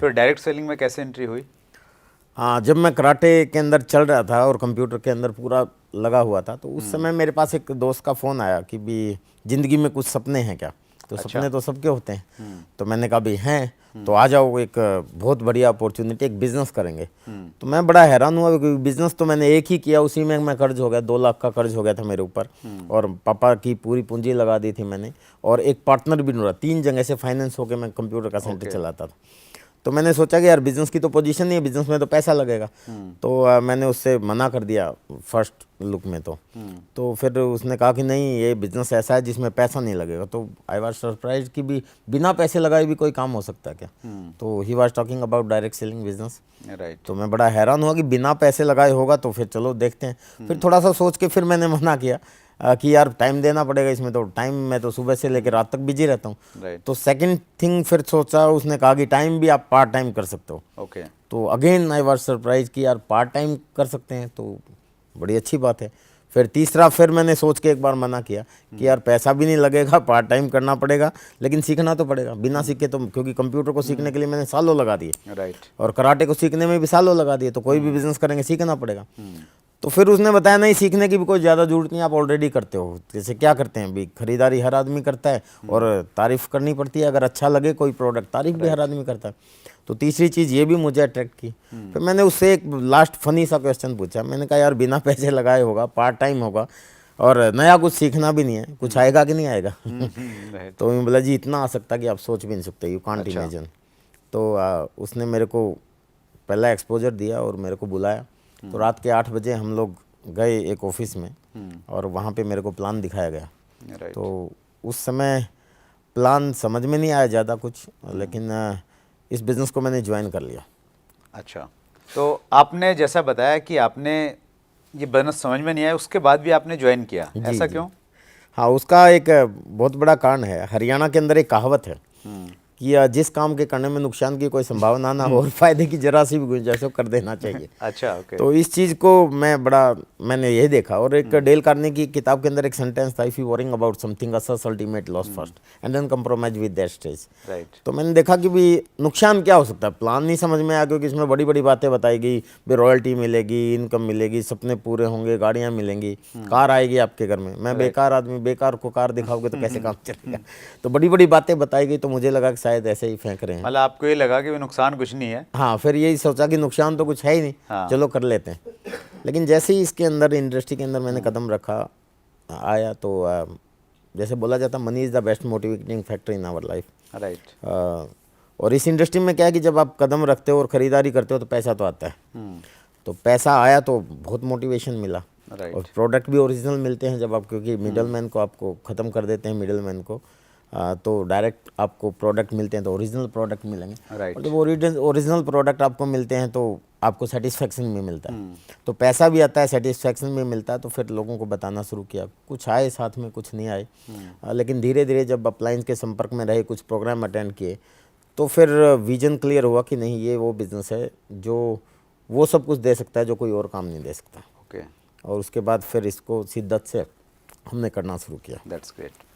फिर direct selling में कैसे एंट्री हुई? हाँ, जब मैं कराटे के अंदर चल रहा था और कंप्यूटर के अंदर पूरा लगा हुआ था, तो उस समय मेरे पास एक दोस्त का फ़ोन आया कि भी ज़िंदगी में कुछ सपने हैं क्या? तो सपने तो सबके होते हैं। तो मैंने कहा भी हैं, तो आ जाओ, एक बहुत बढ़िया अपॉर्चुनिटी, एक बिज़नेस करेंगे। तो मैं बड़ा हैरान हुआ क्योंकि बिज़नेस तो मैंने एक ही किया, उसी में मैं कर्ज हो गया, 2 लाख का कर्ज हो गया था मेरे ऊपर, और पापा की पूरी पूंजी लगा दी थी मैंने, और एक पार्टनर भी ढूंढा। 3 जगह से फाइनेंस होकर मैं कंप्यूटर का सेंटर चलाता था। तो मैंने सोचा कि यार बिज़नेस की तो पोजीशन नहीं है, बिज़नेस में तो पैसा लगेगा। तो मैंने उससे मना कर दिया फर्स्ट लुक में। तो फिर उसने कहा कि नहीं, ये बिज़नेस ऐसा है जिसमें पैसा नहीं लगेगा। तो आई वाज सरप्राइज कि भी बिना पैसे लगाए भी कोई काम हो सकता है क्या? तो he was talking about direct selling business. Right. तो मैं बड़ा हैरान हुआ कि बिना पैसे लगाए होगा, तो फिर चलो देखते हैं। फिर थोड़ा सा सोच के फिर मैंने मना किया कि यार टाइम देना पड़ेगा इसमें, तो टाइम मैं तो सुबह से लेकर रात तक बिजी रहता हूँ। Right. तो सेकंड थिंग फिर सोचा, उसने कहा कि टाइम भी आप पार्ट टाइम कर सकते हो। ओके। तो अगेन आई वाज सरप्राइज कि यार पार्ट टाइम कर सकते हैं, तो बड़ी अच्छी बात है। फिर तीसरा, फिर मैंने सोच के एक बार मना किया कि यार पैसा भी नहीं लगेगा, पार्ट टाइम करना पड़ेगा, लेकिन सीखना तो पड़ेगा। बिना सीखे तो, क्योंकि कंप्यूटर को सीखने के लिए मैंने सालों लगा दिए, राइट। और कराटे को सीखने में भी सालों लगा दिए, तो कोई भी बिजनेस करेंगे सीखना पड़ेगा। तो फिर उसने बताया नहीं, सीखने की भी कोई ज़्यादा जरूरत नहीं, आप ऑलरेडी करते हो। जैसे क्या करते हैं भी, खरीदारी हर आदमी करता है और तारीफ़ करनी पड़ती है, अगर अच्छा लगे कोई प्रोडक्ट, तारीफ़ भी हर आदमी करता है। तो तीसरी चीज़ ये भी मुझे अट्रैक्ट की। फिर मैंने उससे एक लास्ट फनी सा क्वेश्चन पूछा। मैंने कहा यार बिना पैसे लगाए होगा, पार्ट टाइम होगा, और नया कुछ सीखना भी नहीं है, कुछ आएगा कि नहीं आएगा? तो मैं बोला जी इतना आ सकता कि आप सोच भी नहीं सकते, यू कांट इमेजिन। तो उसने मेरे को पहला एक्सपोजर दिया और मेरे को बुलाया। तो रात के 8 बजे हम लोग गए एक ऑफिस में, और वहाँ पे मेरे को प्लान दिखाया गया। तो उस समय प्लान समझ में नहीं आया ज़्यादा कुछ, लेकिन इस बिज़नेस को मैंने ज्वाइन कर लिया। अच्छा, तो आपने जैसा बताया कि आपने ये बिजनेस समझ में नहीं आया, उसके बाद भी आपने ज्वाइन किया, ऐसा क्यों? हाँ, उसका एक बहुत बड़ा कारण है। हरियाणा के अंदर एक कहावत है कि जिस काम के करने में नुकसान की कोई संभावना ना हो और फायदे की जरा सी भी गुंजाइश हो, कर देना चाहिए। अच्छा, ओके। तो इस चीज़ को मैंने यही देखा। और एक डेल कार्नेगी की किताब के अंदर एक सेंटेंस था, if you worrying about something assess ultimate loss first and then compromise with that stage. Right. तो मैंने देखा कि भी नुकसान क्या हो सकता है। प्लान नहीं समझ में आया, क्योंकि इसमें बड़ी बड़ी बातें बताई गई, भी रॉयल्टी मिलेगी, इनकम मिलेगी, सपने पूरे होंगे, गाड़ियाँ मिलेंगी, कार आएगी आपके घर में। मैं बेकार आदमी, बेकार को कार दिखाओगे तो कैसे काम चलेगा? तो बड़ी बड़ी बातें बताई गई, तो मुझे लगा कि शायद ऐसे ही फेंक रहे हैं। मतलब आपको ये लगा कि नुकसान कुछ नहीं है? हाँ, फिर यही सोचा कि नुकसान तो कुछ है ही नहीं। हाँ। चलो कर लेते हैं। लेकिन जैसे ही इसके अंदर, इंडस्ट्री के अंदर मैंने कदम रखा, आया, तो जैसे बोला जाता, money is the best motivating factor in our life. Right. और इस इंडस्ट्री में क्या है कि जब आप कदम रखते हो और ख़रीदारी करते हो तो पैसा तो आता है। तो पैसा आया तो बहुत मोटिवेशन मिला। राइट। और प्रोडक्ट भी ओरिजिनल मिलते हैं जब आप, क्योंकि मिडलमैन को आपको ख़त्म कर देते हैं, मिडलमैन को। तो डायरेक्ट आपको प्रोडक्ट मिलते हैं, तो ओरिजिनल प्रोडक्ट मिलेंगे। राइट। और जब ओरिजिनल प्रोडक्ट आपको मिलते हैं तो आपको सेटिस्फेक्शन भी मिलता है। तो पैसा भी आता है, सेटिस्फेक्शन भी मिलता है। तो फिर लोगों को बताना शुरू किया, कुछ आए साथ में, कुछ नहीं आए। लेकिन धीरे धीरे जब अपलाइंस के संपर्क में रहे, कुछ प्रोग्राम अटेंड किए, तो फिर विजन क्लियर हुआ कि नहीं, ये वो बिज़नेस है जो वो सब कुछ दे सकता है जो कोई और काम नहीं दे सकता। ओके। और उसके बाद फिर इसको शिद्दत से हमने करना शुरू किया। That's great.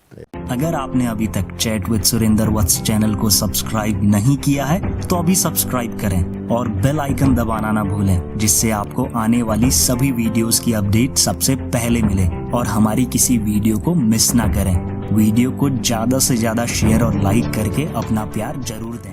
अगर आपने अभी तक chat with Surendra Vats channel को सब्सक्राइब नहीं किया है तो अभी सब्सक्राइब करें और बेल आइकन दबाना ना भूलें, जिससे आपको आने वाली सभी वीडियोस की अपडेट सबसे पहले मिले और हमारी किसी वीडियो को मिस ना करें। वीडियो को ज़्यादा से ज़्यादा शेयर और लाइक करके अपना प्यार जरूर दें।